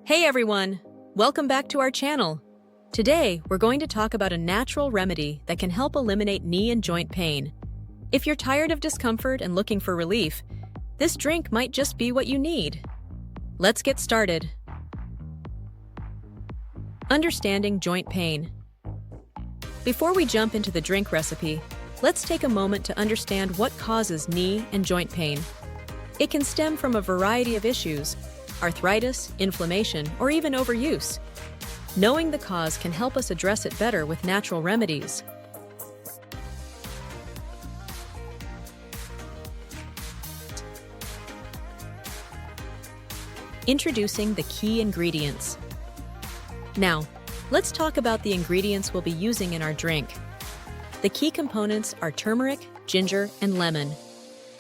Hey everyone! Welcome back to our channel. Today, we're going to talk about a natural remedy that can help eliminate knee and joint pain. If you're tired of discomfort and looking for relief, this drink might just be what you need. Let's get started. Understanding joint pain. Before we jump into the drink recipe, let's take a moment to understand what causes knee and joint pain. It can stem from a variety of issues: arthritis, inflammation, or even overuse. Knowing the cause can help us address it better with natural remedies. Introducing the key ingredients. Now, let's talk about the ingredients we'll be using in our drink. The key components are turmeric, ginger, and lemon.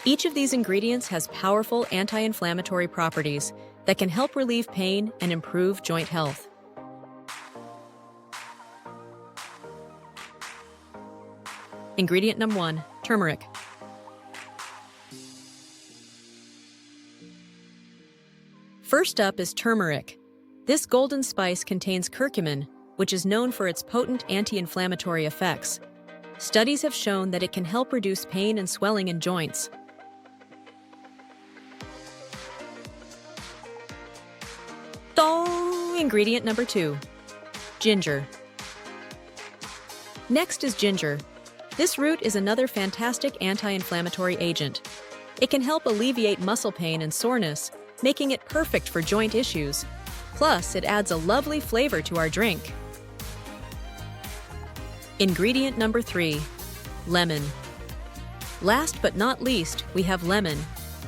Each of these ingredients has powerful anti-inflammatory properties that can help relieve pain and improve joint health. Ingredient number 1, turmeric. First up is turmeric. This golden spice contains curcumin, which is known for its potent anti-inflammatory effects. Studies have shown that it can help reduce pain and swelling in joints. Ingredient number 2, ginger. Next is ginger. This root is another fantastic anti-inflammatory agent. It can help alleviate muscle pain and soreness, making it perfect for joint issues. Plus, it adds a lovely flavor to our drink. Ingredient number 3, lemon. Last but not least, we have lemon.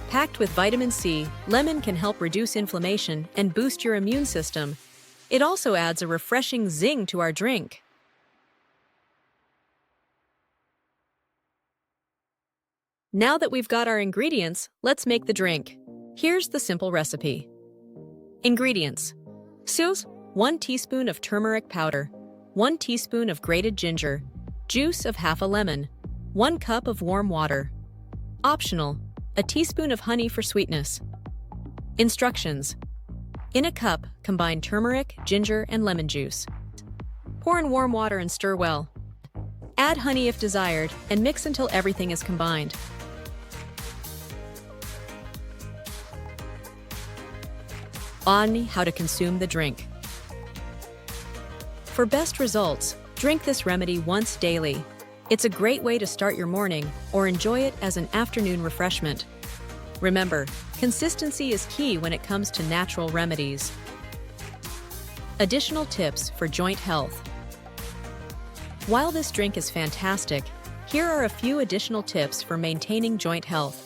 Packed with vitamin C, lemon can help reduce inflammation and boost your immune system. It also adds a refreshing zing to our drink. Now that we've got our ingredients, let's make the drink. Here's the simple recipe. Ingredients: 1 teaspoon of turmeric powder, 1 teaspoon of grated ginger, juice of half a lemon, 1 cup of warm water. Optional: a teaspoon of honey for sweetness. Instructions: in a cup, combine turmeric, ginger, and lemon juice. Pour in warm water and stir well. Add honey if desired, and mix until everything is combined. On how to consume the drink. For best results, drink this remedy once daily. It's a great way to start your morning or enjoy it as an afternoon refreshment. Remember, consistency is key when it comes to natural remedies. Additional tips for joint health. While this drink is fantastic, here are a few additional tips for maintaining joint health.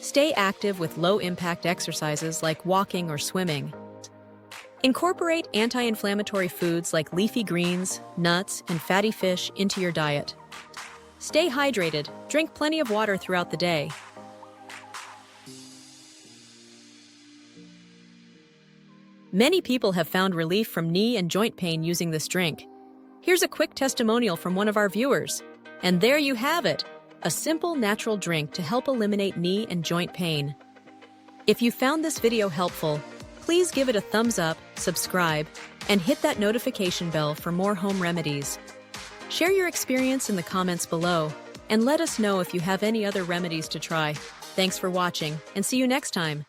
Stay active with low-impact exercises like walking or swimming. Incorporate anti-inflammatory foods like leafy greens, nuts, and fatty fish into your diet. Stay hydrated. Drink plenty of water throughout the day. Many people have found relief from knee and joint pain using this drink. Here's a quick testimonial from one of our viewers. And there you have it, a simple natural drink to help eliminate knee and joint pain. If you found this video helpful, please give it a thumbs up, subscribe, and hit that notification bell for more home remedies. Share your experience in the comments below, and let us know if you have any other remedies to try. Thanks for watching, and see you next time.